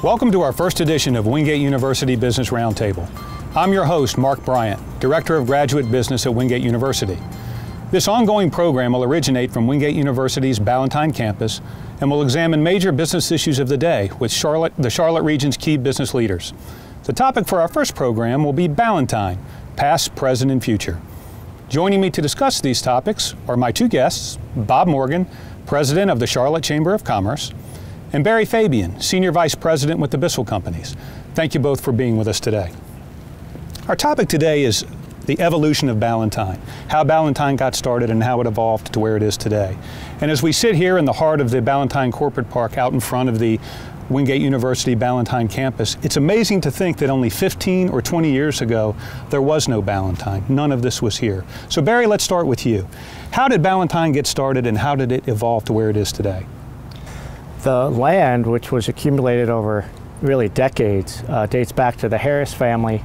Welcome to our first edition of Wingate University Business Roundtable. I'm your host, Mark Bryant, Director of Graduate Business at Wingate University. This ongoing program will originate from Wingate University's Ballentine campus and will examine major business issues of the day with the Charlotte region's key business leaders. The topic for our first program will be Ballentine, past, present, and future. Joining me to discuss these topics are my two guests, Bob Morgan, President of the Charlotte Chamber of Commerce, and Barry Fabian, Senior Vice President with the Bissell Companies. Thank you both for being with us today. Our topic today is the evolution of Ballentine, how Ballentine got started and how it evolved to where it is today. And as we sit here in the heart of the Ballentine Corporate Park out in front of the Wingate University Ballentine campus, it's amazing to think that only 15 or 20 years ago there was no Ballentine. None of this was here. So Barry, let's start with you. How did Ballentine get started and how did it evolve to where it is today? The land, which was accumulated over really decades, dates back to the Harris family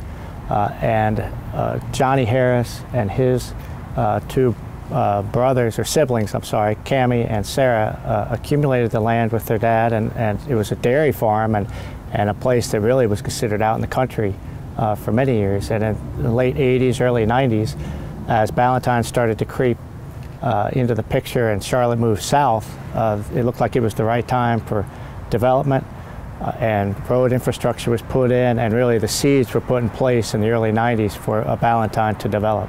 and Johnny Harris and his two brothers, or siblings, I'm sorry, Cammie and Sarah, accumulated the land with their dad, and it was a dairy farm and a place that really was considered out in the country for many years. And in the late 80s, early 90s, as Ballentine started to creep into the picture and Charlotte moved south, it looked like it was the right time for development, and road infrastructure was put in, and really the seeds were put in place in the early 90s for Ballentine to develop.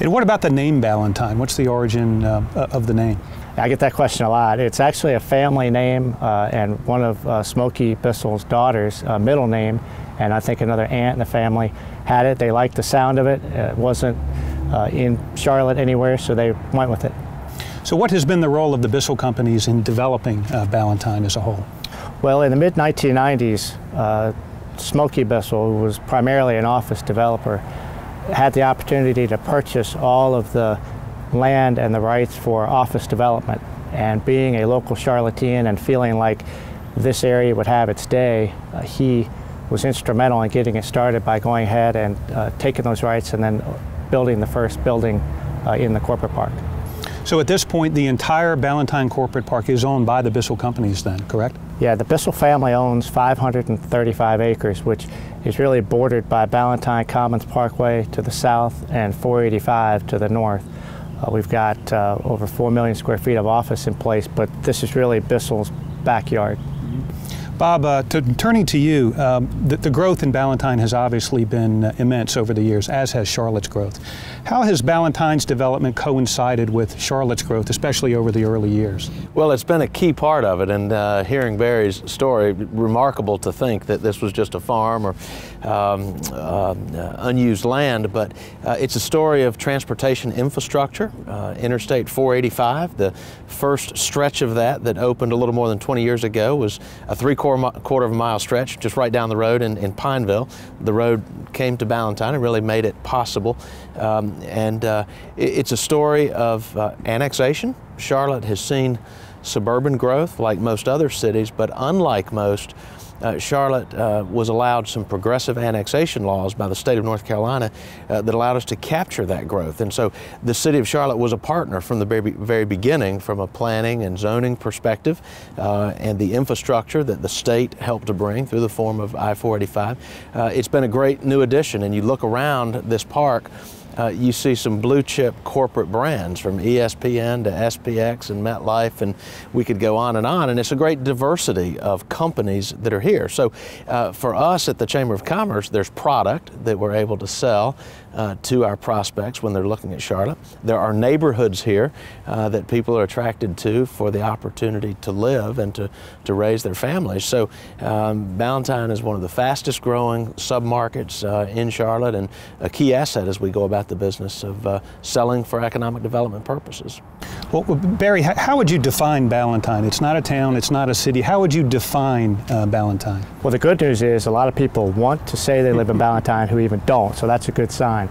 And what about the name Ballentine? What's the origin of the name? I get that question a lot. It's actually a family name, and one of Smokey Bissell's daughters' middle name, and I think another aunt in the family had it. They liked the sound of it. It wasn't in Charlotte anywhere, so they went with it. So what has been the role of the Bissell Companies in developing Ballentine as a whole? Well, in the mid-1990s, Smokey Bissell, who was primarily an office developer, had the opportunity to purchase all of the land and the rights for office development. And being a local Charlottean and feeling like this area would have its day, he was instrumental in getting it started by going ahead and taking those rights and then building the first building in the corporate park. So at this point, the entire Ballentine Corporate Park is owned by the Bissell Companies then, correct? Yeah, the Bissell family owns 535 acres, which is really bordered by Ballentine Commons Parkway to the south and 485 to the north. We've got over 4 million square feet of office in place, but this is really Bissell's backyard. Bob, turning to you, the growth in Ballentine has obviously been immense over the years, as has Charlotte's growth. How has Ballentine's development coincided with Charlotte's growth, especially over the early years? Well, it's been a key part of it, and hearing Barry's story, remarkable to think that this was just a farm or unused land, but it's a story of transportation infrastructure. Interstate 485, the first stretch of that opened a little more than 20 years ago, was a three-quarter of a mile stretch just right down the road in Pineville. The road came to Ballentine and really made it possible. It's a story of annexation. Charlotte has seen suburban growth like most other cities, but unlike most, Charlotte was allowed some progressive annexation laws by the state of North Carolina that allowed us to capture that growth. And so the city of Charlotte was a partner from the very beginning from a planning and zoning perspective, and the infrastructure that the state helped to bring through the form of I-485. It's been a great new addition, and you look around this park, you see some blue chip corporate brands from ESPN to SPX and MetLife, and we could go on, and it's a great diversity of companies that are here. So for us at the Chamber of Commerce, there's product that we're able to sell to our prospects when they're looking at Charlotte. There are neighborhoods here that people are attracted to for the opportunity to live and to raise their families. So Ballentine is one of the fastest growing submarkets in Charlotte, and a key asset as we go about the business of selling for economic development purposes. Well, Barry, how would you define Ballentine? It's not a town, it's not a city. How would you define Ballentine? Well, the good news is a lot of people want to say they live in Ballentine who even don't, so that's a good sign.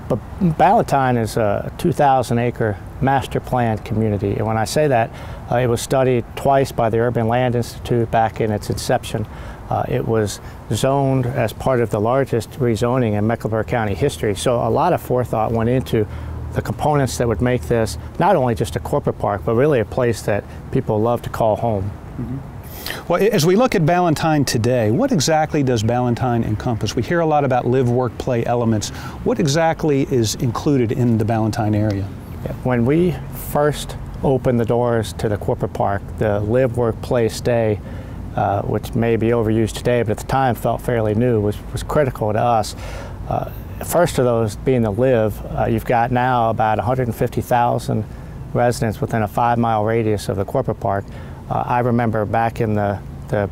But Ballentine is a 2,000-acre master planned community, and when I say that, it was studied twice by the Urban Land Institute back in its inception. It was zoned as part of the largest rezoning in Mecklenburg County history, so a lot of forethought went into the components that would make this not only just a corporate park, but really a place that people love to call home. Mm-hmm. Well, as we look at Ballentine today, what exactly does Ballentine encompass? We hear a lot about live, work, play elements. What exactly is included in the Ballentine area? When we first opened the doors to the corporate park, the live, work, play, stay, which may be overused today, but at the time felt fairly new, was critical to us. First of those being the live, you've got now about 150,000 residents within a 5-mile radius of the corporate park. I remember back in the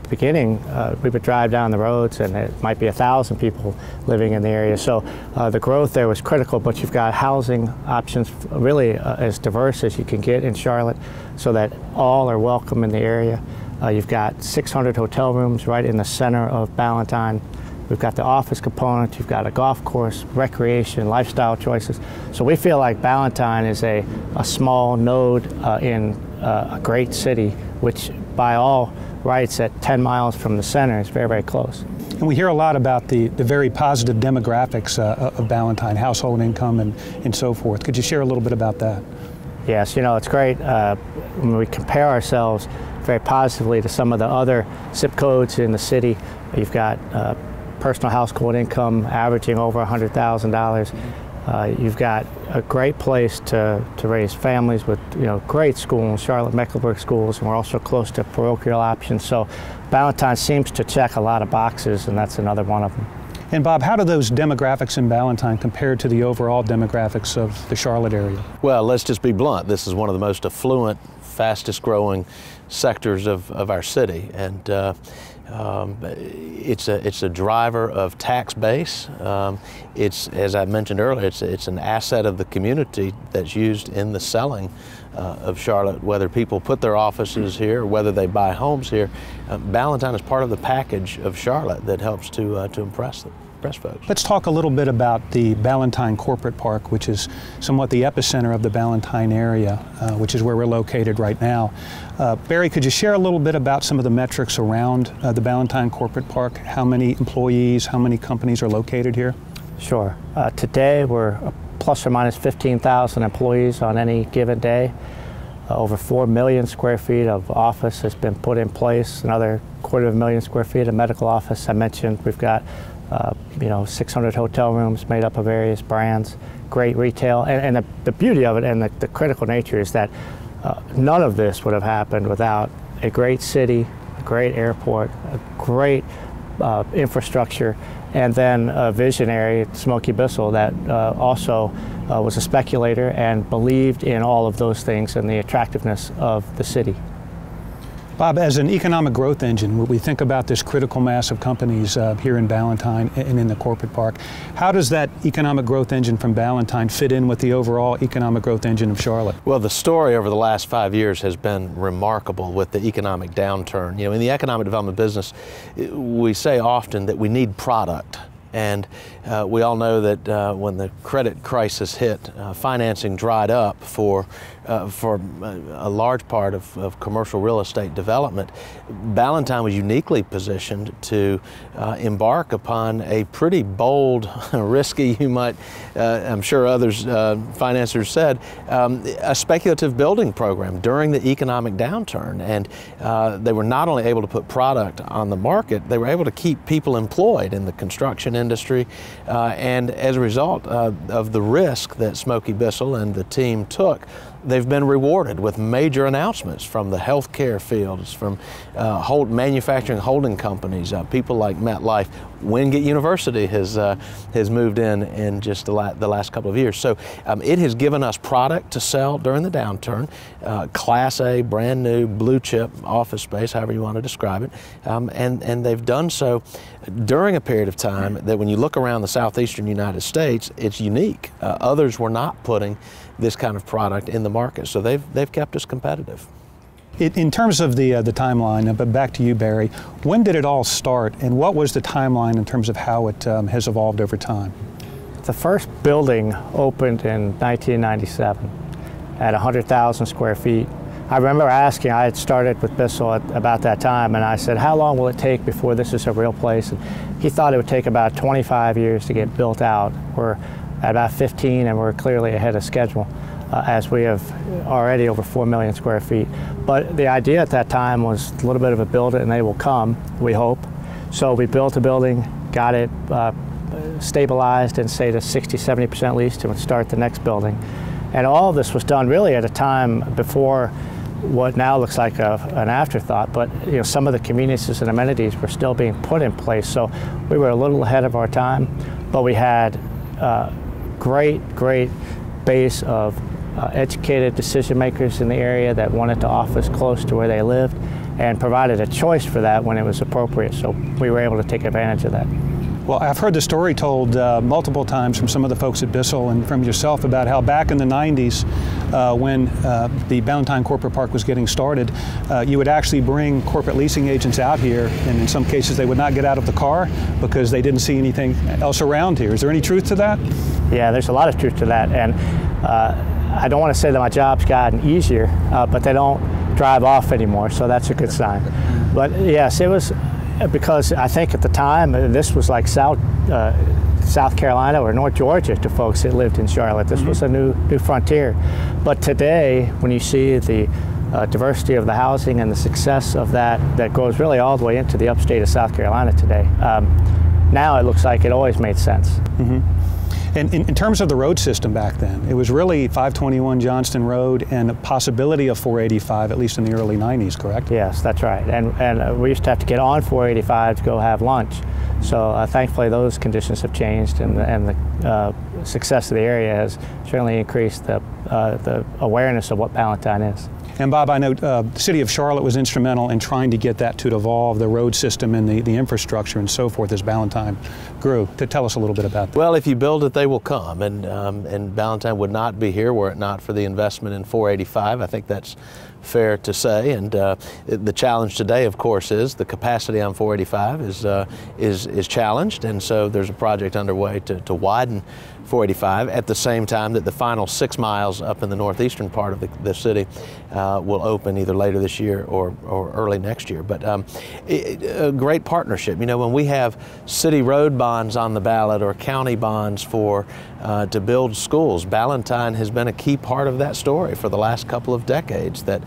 beginning, we would drive down the roads and it might be 1,000 people living in the area. So the growth there was critical, but you've got housing options really as diverse as you can get in Charlotte so that all are welcome in the area. You've got 600 hotel rooms right in the center of Ballantyne. We've got the office component, you've got a golf course, recreation, lifestyle choices. So we feel like Ballantyne is a small node in a great city, which by all rights at 10 miles from the center is very, very close. And we hear a lot about the very positive demographics of Ballantyne, household income and so forth. Could you share a little bit about that? Yes, you know, it's great when we compare ourselves very positively to some of the other zip codes in the city. You've got personal household income averaging over $100,000. You've got a great place to raise families with, you know, great schools, Charlotte-Mecklenburg schools, and we're also close to parochial options. So Ballantyne seems to check a lot of boxes, and that's another one of them. And Bob, how do those demographics in Ballantyne compare to the overall demographics of the Charlotte area? Well, let's just be blunt. This is one of the most affluent, fastest growing sectors of our city, and it's a driver of tax base. It's, as I mentioned earlier, it's an asset of the community that's used in the selling of Charlotte, whether people put their offices here or whether they buy homes here. Ballantyne is part of the package of Charlotte that helps to impress them. Folks. Let's talk a little bit about the Ballentine Corporate Park, which is somewhat the epicenter of the Ballentine area, which is where we're located right now. Barry, could you share a little bit about some of the metrics around the Ballentine Corporate Park? How many employees, how many companies are located here? Sure. Today we're plus or minus 15,000 employees on any given day. Over 4 million square feet of office has been put in place, another 250,000 square feet of medical office. I mentioned we've got 600 hotel rooms made up of various brands, great retail, and the beauty of it and the critical nature is that none of this would have happened without a great city, a great airport, a great infrastructure, and then a visionary, Smokey Bissell, that also was a speculator and believed in all of those things and the attractiveness of the city. Bob, as an economic growth engine, when we think about this critical mass of companies here in Ballantyne and in the corporate park, how does that economic growth engine from Ballantyne fit in with the overall economic growth engine of Charlotte? Well, the story over the last 5 years has been remarkable with the economic downturn. You know, in the economic development business, we say often that we need product. And we all know that when the credit crisis hit, financing dried up for a large part of commercial real estate development. Ballantyne was uniquely positioned to embark upon a pretty bold, risky, you might, I'm sure others, financiers said, a speculative building program during the economic downturn. And they were not only able to put product on the market, they were able to keep people employed in the construction industry. And as a result of the risk that Smokey Bissell and the team took, they've been rewarded with major announcements from the healthcare fields, from manufacturing holding companies, people like MetLife. Wingate University has moved in just the last couple of years. So it has given us product to sell during the downturn, Class A, brand new, blue chip office space, however you want to describe it. And they've done so during a period of time that when you look around the southeastern United States, it's unique. Others were not putting this kind of product in the market, so they've kept us competitive. In terms of the timeline, but back to you, Barry, when did it all start, and what was the timeline in terms of how it has evolved over time? The first building opened in 1997 at 100,000 square feet. I remember asking, I had started with Bissell at about that time, and I said, how long will it take before this is a real place? And he thought it would take about 25 years to get built out. We're at about 15, and we're clearly ahead of schedule. as we have already over 4 million square feet. But the idea at that time was a little bit of a build it and they will come, we hope. So we built a building, got it stabilized and stayed at 60–70% leased to start the next building. And all of this was done really at a time before what now looks like an afterthought, but some of the conveniences and amenities were still being put in place. So we were a little ahead of our time, but we had great base of educated decision makers in the area that wanted to office close to where they lived and provided a choice for that when it was appropriate. So we were able to take advantage of that. Well, I've heard the story told multiple times from some of the folks at Bissell and from yourself about how back in the 90s when the Ballentine Corporate Park was getting started, you would actually bring corporate leasing agents out here, and in some cases they would not get out of the car because they didn't see anything else around here. Is there any truth to that? Yeah, there's a lot of truth to that, and I don't want to say that my job's gotten easier, but they don't drive off anymore, so that's a good sign. But yes, it was because I think at the time this was like South Carolina or North Georgia to folks that lived in Charlotte. This was a new frontier. But today, when you see the diversity of the housing and the success of that goes really all the way into the upstate of South Carolina today, now it looks like it always made sense. Mm-hmm. And in terms of the road system back then, it was really 521 Johnston Road and a possibility of 485, at least in the early 90s, correct? Yes, that's right. And we used to have to get on 485 to go have lunch. So thankfully those conditions have changed, and the success of the area has certainly increased the awareness of what Ballentine is. And Bob, I know the City of Charlotte was instrumental in trying to get that to evolve, the road system and the infrastructure and so forth as Ballentine grew. To tell us a little bit about that. Well, if you build it, they will come, and Ballentine would not be here were it not for the investment in 485. I think that's fair to say, and the challenge today, of course, is the capacity on 485 is challenged, and so there's a project underway to widen 485 at the same time that the final 6 miles up in the northeastern part of the city will open either later this year or early next year. But a great partnership. When we have city road bonds on the ballot or county bonds to build schools, Ballentine has been a key part of that story for the last couple of decades, that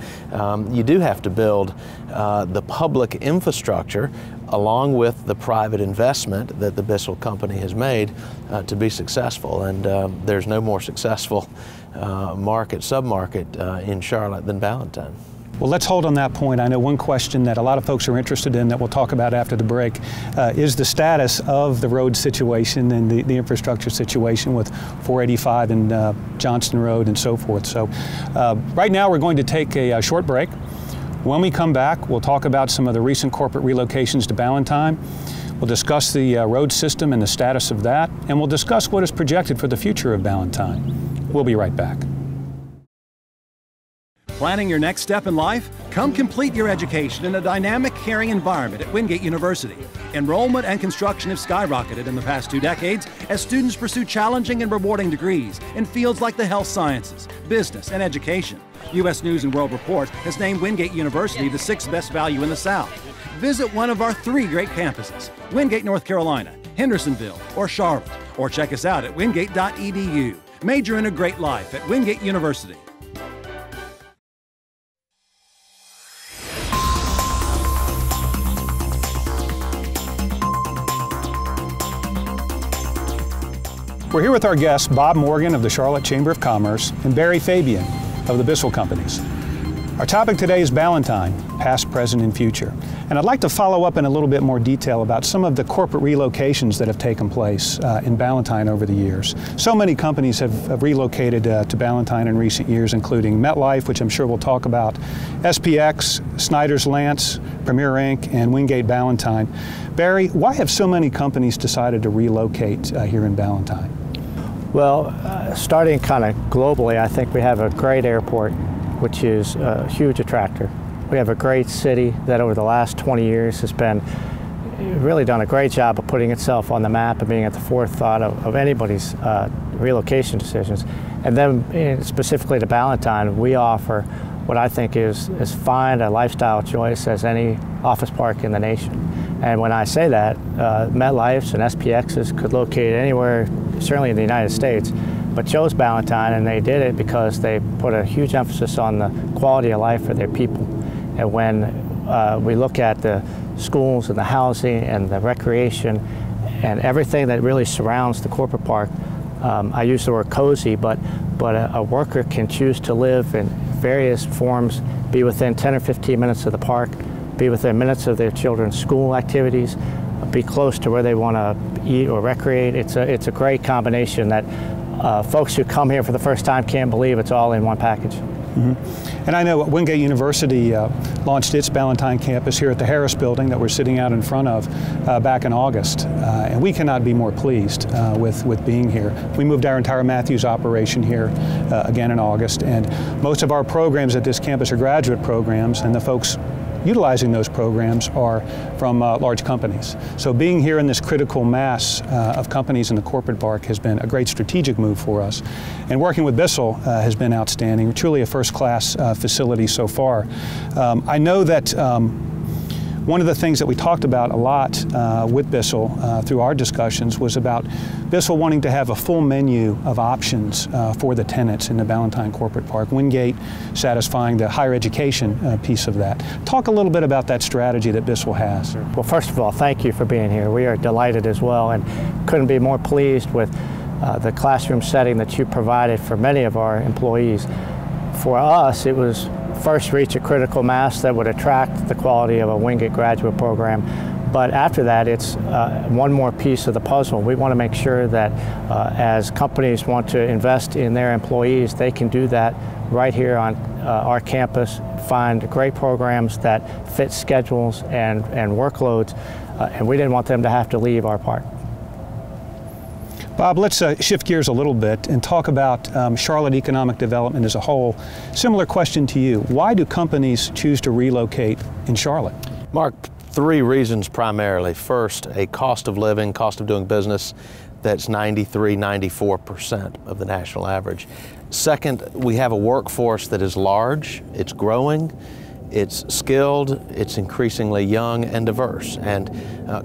you do have to build the public infrastructure along with the private investment that the Bissell Company has made to be successful. And there's no more successful submarket in Charlotte than Ballentine. Well, let's hold on that point. I know one question that a lot of folks are interested in that we'll talk about after the break is the status of the road situation and the infrastructure situation with 485 and Johnston Road and so forth. So right now we're going to take a short break. When we come back, we'll talk about some of the recent corporate relocations to Ballentine. We'll discuss the road system and the status of that, and we'll discuss what is projected for the future of Ballentine. We'll be right back. Planning your next step in life? Come complete your education in a dynamic, caring environment at Wingate University. Enrollment and construction have skyrocketed in the past 2 decades as students pursue challenging and rewarding degrees in fields like the health sciences, business, and education. U.S. News & World Report has named Wingate University the 6th best value in the South. Visit one of our 3 great campuses, Wingate, North Carolina, Hendersonville, or Charlotte, or check us out at wingate.edu. Major in a great life at Wingate University. We're here with our guests, Bob Morgan of the Charlotte Chamber of Commerce and Barry Fabian of the Bissell Companies. Our topic today is Ballentine, past, present, and future. And I'd like to follow up in a little bit more detail about some of the corporate relocations that have taken place in Ballentine over the years. So many companies have relocated to Ballentine in recent years, including MetLife, which I'm sure we'll talk about, SPX, Snyder's-Lance, Premier Inc., and Wingate Ballentine. Barry, why have so many companies decided to relocate here in Ballentine? Well, starting kind of globally, I think we have a great airport, which is a huge attractor. We have a great city that over the last 20 years has been really done a great job of putting itself on the map and being at the forethought of anybody's relocation decisions. And then specifically to Ballentine, we offer what I think is as fine a lifestyle choice as any office park in the nation. And when I say that, MetLife's and SPX's could locate anywhere, certainly in the United States, but chose Ballantine, and they did it because they put a huge emphasis on the quality of life for their people. And when we look at the schools and the housing and the recreation and everything that really surrounds the corporate park, I use the word cozy, but a worker can choose to live in various forms, be within 10 or 15 minutes of the park, be within minutes of their children's school activities, be close to where they want to eat or recreate. It's a great combination that folks who come here for the first time can't believe it's all in one package. And I know Wingate University launched its Ballentine campus here at the Harris Building that we're sitting out in front of back in August. And we cannot be more pleased with being here. We moved our entire Matthews operation here again in August. And most of our programs at this campus are graduate programs, and the folks utilizing those programs are from large companies. So being here in this critical mass of companies in the corporate park has been a great strategic move for us. And working with Bissell has been outstanding, truly a first-class facility so far. I know that one of the things that we talked about a lot with Bissell through our discussions was about Bissell wanting to have a full menu of options for the tenants in the Ballantyne Corporate Park, Wingate satisfying the higher education piece of that. Talk a little bit about that strategy that Bissell has. Well, first of all, thank you for being here. We are delighted as well, and couldn't be more pleased with the classroom setting that you provided for many of our employees. For us, it was first reach a critical mass that would attract the quality of a Wingate graduate program. But after that, it's one more piece of the puzzle. We want to make sure that as companies want to invest in their employees, they can do that right here on our campus, find great programs that fit schedules and workloads, and we didn't want them to have to leave our park. Bob, let's shift gears a little bit and talk about Charlotte economic development as a whole. Similar question to you. Why do companies choose to relocate in Charlotte? Mark, 3 reasons primarily. First, a cost of living, cost of doing business that's 93, 94% of the national average. Second, we have a workforce that is large, it's growing, it's skilled, it's increasingly young and diverse, and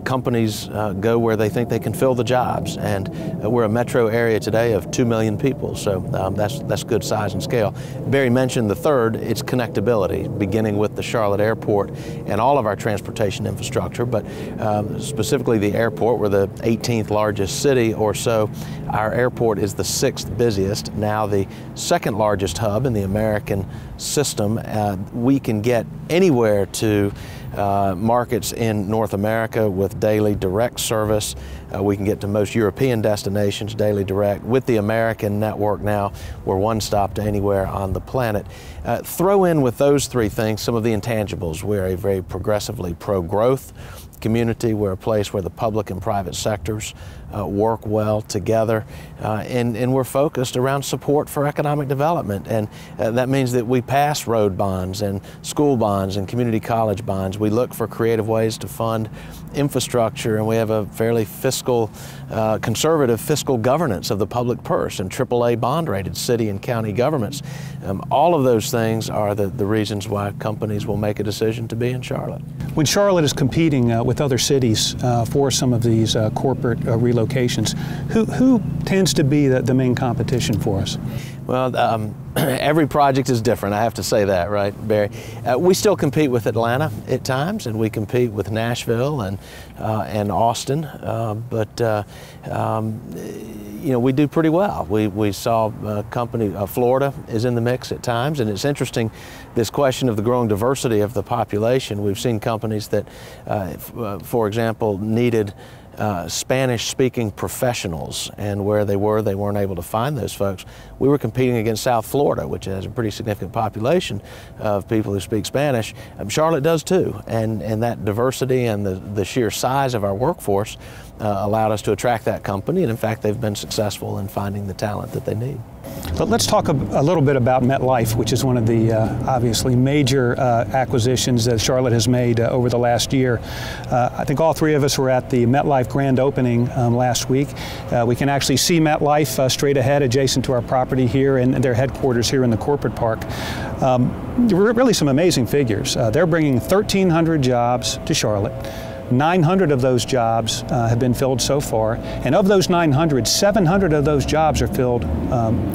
companies go where they think they can fill the jobs. And we're a metro area today of 2 million people, so that's good size and scale. Barry mentioned the third, it's connectability, beginning with the Charlotte airport and all of our transportation infrastructure, but specifically the airport. We're the 18th largest city or so. Our airport is the 6th busiest, now the 2nd largest hub in the American system. We can get anywhere to markets in North America with daily direct service. We can get to most European destinations daily direct. With the American network now, we're one stop to anywhere on the planet. Throw in with those 3 things some of the intangibles. We're a very progressively pro-growth community. We're a place where the public and private sectors work well together, and we're focused around support for economic development, and that means that we pass road bonds and school bonds and community college bonds. We look for creative ways to fund infrastructure, and we have a fairly conservative fiscal governance of the public purse and AAA bond rated city and county governments. All of those things are the reasons why companies will make a decision to be in Charlotte. When Charlotte is competing with other cities for some of these corporate relocations, who tends to be the main competition for us? Well, every project is different, I have to say that, right, Barry? We still compete with Atlanta at times, and we compete with Nashville and Austin, but you know, we do pretty well. We saw a company, Florida is in the mix at times, and it's interesting, this question of the growing diversity of the population. We've seen companies that, for example, needed Spanish-speaking professionals, and where they weren't able to find those folks. We were competing against South Florida, which has a pretty significant population of people who speak Spanish. Charlotte does too, and that diversity and the sheer size of our workforce allowed us to attract that company, and in fact they've been successful in finding the talent that they need. But let's talk a little bit about MetLife, which is one of the obviously major acquisitions that Charlotte has made over the last year. I think all 3 of us were at the MetLife grand opening last week. We can actually see MetLife straight ahead, adjacent to our property here, and their headquarters here in the corporate park. Really some amazing figures. They're bringing 1,300 jobs to Charlotte. 900 of those jobs have been filled so far, and of those 900, 700 of those jobs are filled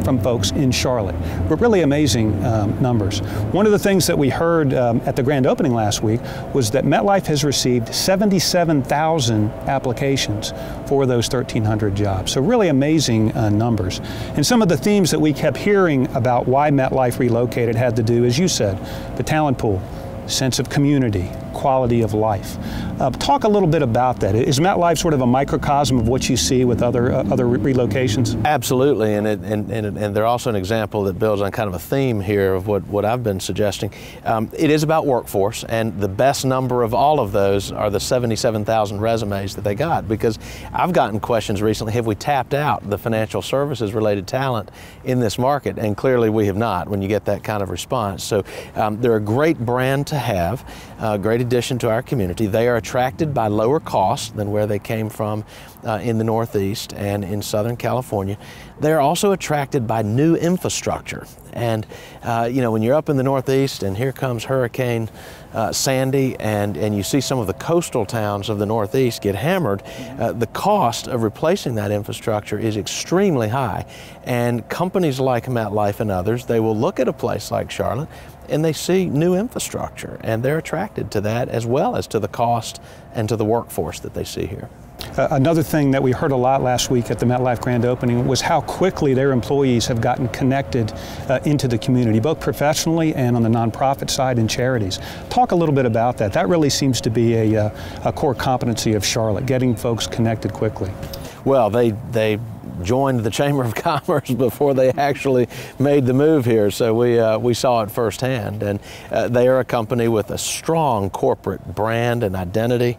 from folks in Charlotte. But really amazing numbers. One of the things that we heard at the grand opening last week was that MetLife has received 77,000 applications for those 1,300 jobs. So really amazing numbers. And some of the themes that we kept hearing about why MetLife relocated had to do, as you said, the talent pool, sense of community, quality of life. Talk a little bit about that. Is MetLife sort of a microcosm of what you see with other relocations? Absolutely, and they're also an example that builds on kind of a theme here of what I've been suggesting. It is about workforce, and the best number of all of those are the 77,000 resumes that they got, because I've gotten questions recently, have we tapped out the financial services related talent in this market? And clearly we have not when you get that kind of response. So they're a great brand to have, a great addition to our community. They are attracted by lower cost than where they came from in the Northeast and in Southern California. They're also attracted by new infrastructure. And you know, when you're up in the Northeast and here comes Hurricane Sandy and you see some of the coastal towns of the Northeast get hammered, the cost of replacing that infrastructure is extremely high. And companies like MetLife and others, they will look at a place like Charlotte and they see new infrastructure, and they're attracted to that as well as to the cost and to the workforce that they see here. Another thing that we heard a lot last week at the MetLife grand opening was how quickly their employees have gotten connected into the community, both professionally and on the nonprofit side and charities. Talk a little bit about that. That really seems to be a core competency of Charlotte, getting folks connected quickly. Well, they joined the Chamber of Commerce before they actually made the move here, so we saw it firsthand. And they are a company with a strong corporate brand and identity.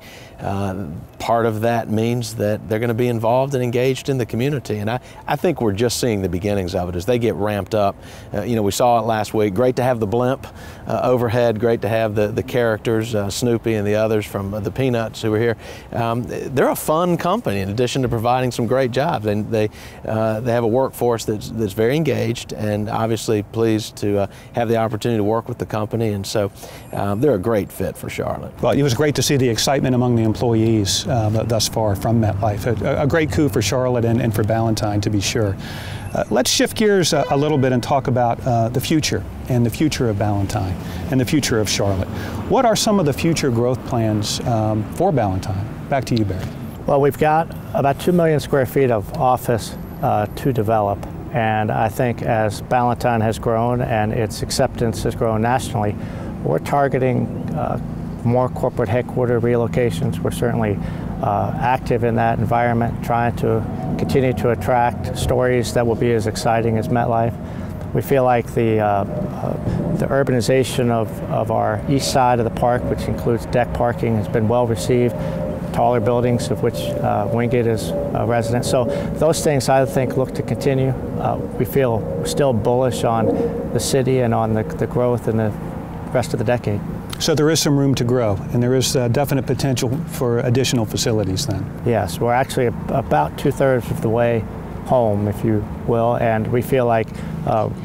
Part of that means that they're going to be involved and engaged in the community, and I think we're just seeing the beginnings of it as they get ramped up. You know, we saw it last week. Great to have the blimp overhead, great to have the characters, Snoopy and the others from the Peanuts who were here. They're a fun company in addition to providing some great jobs, and they have a workforce that's very engaged and obviously pleased to have the opportunity to work with the company, and so they're a great fit for Charlotte. Well, it was great to see the excitement among the employees thus far from MetLife. A great coup for Charlotte and for Ballentine, to be sure. Let's shift gears a little bit and talk about the future and the future of Ballentine and the future of Charlotte. What are some of the future growth plans for Ballentine? Back to you, Barry. Well, we've got about 2 million square feet of office to develop, and I think as Ballentine has grown and its acceptance has grown nationally, we're targeting more corporate headquarter relocations. We're certainly active in that environment, trying to continue to attract stories that will be as exciting as MetLife. We feel like the urbanization of our east side of the park, which includes deck parking, has been well received. Taller buildings, of which Wingate is a resident. So those things, I think, look to continue. We feel still bullish on the city and on the growth in the rest of the decade. So there is some room to grow, and there is definite potential for additional facilities then? Yes, we're actually about 2/3 of the way home, if you will, and we feel like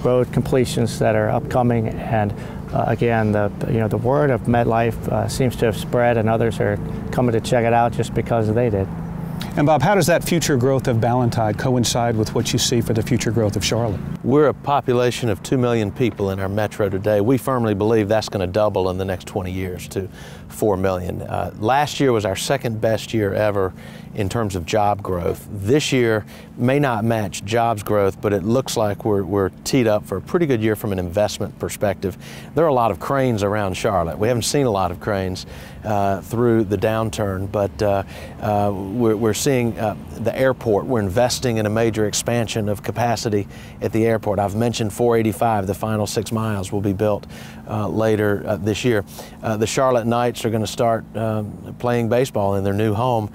road completions that are upcoming, and again, the word of MetLife seems to have spread, and others are coming to check it out just because they did. And Bob, how does that future growth of Ballentine coincide with what you see for the future growth of Charlotte? We're a population of 2 million people in our metro today. We firmly believe that's going to double in the next 20 years to 4 million. Last year was our second best year ever in terms of job growth. This year may not match jobs growth, but it looks like we're teed up for a pretty good year from an investment perspective. There are a lot of cranes around Charlotte. We haven't seen a lot of cranes through the downturn, but we're seeing the airport. We're investing in a major expansion of capacity at the airport. I've mentioned 485, the final 6 miles will be built later this year. The Charlotte Knights are going to start playing baseball in their new home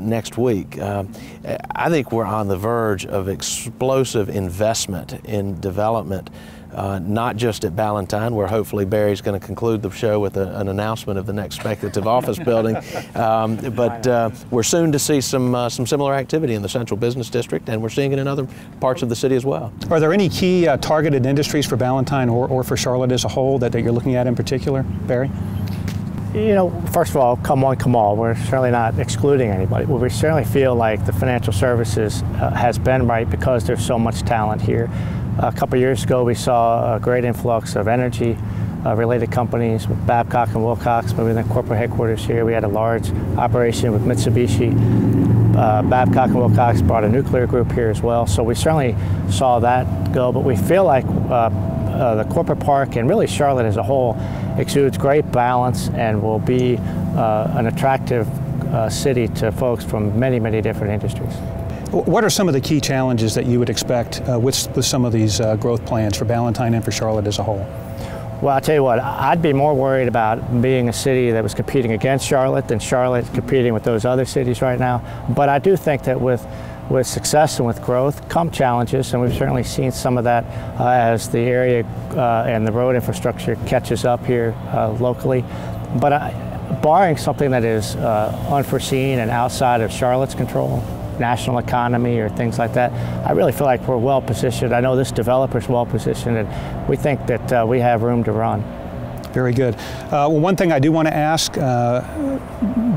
next week. I think we're on the verge of explosive investment in development, not just at Ballantyne, where hopefully Barry's going to conclude the show with an announcement of the next speculative office building, but we're soon to see some similar activity in the Central Business District, and we're seeing it in other parts of the city as well. Are there any key targeted industries for Ballantyne or for Charlotte as a whole that you're looking at in particular, Barry? First of all, come one, come all. We're certainly not excluding anybody. But we certainly feel like the financial services has been right because there's so much talent here. A couple years ago, we saw a great influx of energy related companies with Babcock and Wilcox moving their corporate headquarters here. We had a large operation with Mitsubishi. Babcock and Wilcox brought a nuclear group here as well. So we certainly saw that go, but we feel like the corporate park and really Charlotte as a whole exudes great balance and will be an attractive city to folks from many, many different industries. What are some of the key challenges that you would expect with some of these growth plans for Ballentine and for Charlotte as a whole? Well, I'll tell you what, I'd be more worried about being a city that was competing against Charlotte than Charlotte competing with those other cities right now. But I do think that with success and with growth come challenges, and we've certainly seen some of that as the area and the road infrastructure catches up here locally. But barring something that is unforeseen and outside of Charlotte's control, national economy or things like that, I really feel like we're well positioned. I know this developer's well positioned, and we think that we have room to run. Very good. Well, one thing I do want to ask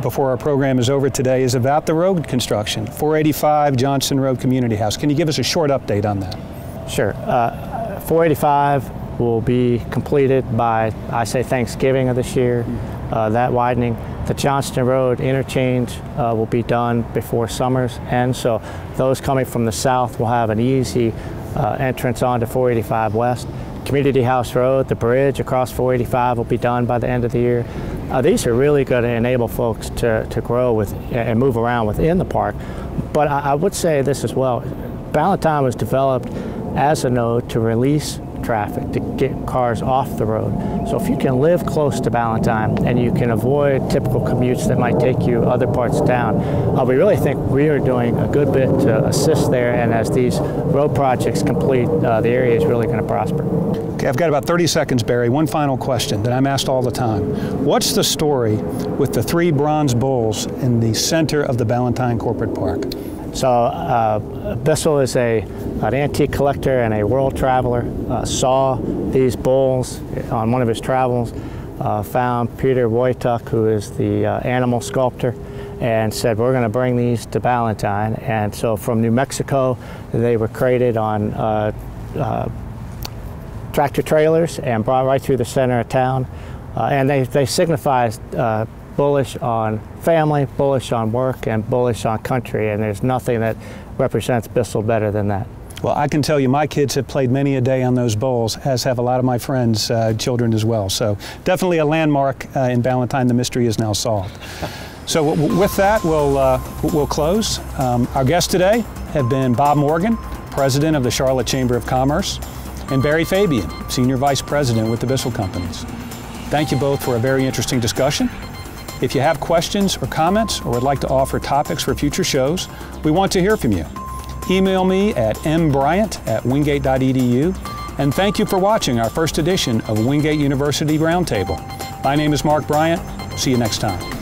before our program is over today is about the road construction, 485 Johnston Road Community House. Can you give us a short update on that? Sure. 485 will be completed by, I say, Thanksgiving of this year, that widening. The Johnston Road interchange will be done before summer's end, so those coming from the south will have an easy entrance onto 485 West. Community House Road, the bridge across 485 will be done by the end of the year. These are really going to enable folks to grow and move around within the park. But I would say this as well. Ballentine was developed as a node to release traffic, to get cars off the road. So if you can live close to Ballentine and you can avoid typical commutes that might take you other parts of town, we really think we are doing a good bit to assist there, and as these road projects complete, the area is really going to prosper. Okay, I've got about 30 seconds, Barry. One final question that I'm asked all the time. What's the story with the 3 bronze bulls in the center of the Ballentine Corporate Park? So Bissell is an antique collector and a world traveler, saw these bulls on one of his travels, found Peter Wojtuk, who is the animal sculptor, and said, we're going to bring these to Ballentine. And so from New Mexico, they were crated on tractor trailers and brought right through the center of town. And they signify bullish on family, bullish on work, and bullish on country, and there's nothing that represents Bissell better than that. Well, I can tell you my kids have played many a day on those bulls, as have a lot of my friends' children as well. So definitely a landmark in Ballentine. The mystery is now solved. So with that, we'll close. Our guests today have been Bob Morgan, President of the Charlotte Chamber of Commerce, and Barry Fabian, Senior Vice President with the Bissell Companies. Thank you both for a very interesting discussion. If you have questions or comments or would like to offer topics for future shows, we want to hear from you. Email me at mbryant@wingate.edu, and thank you for watching our first edition of Wingate University Roundtable. My name is Mark Bryant. See you next time.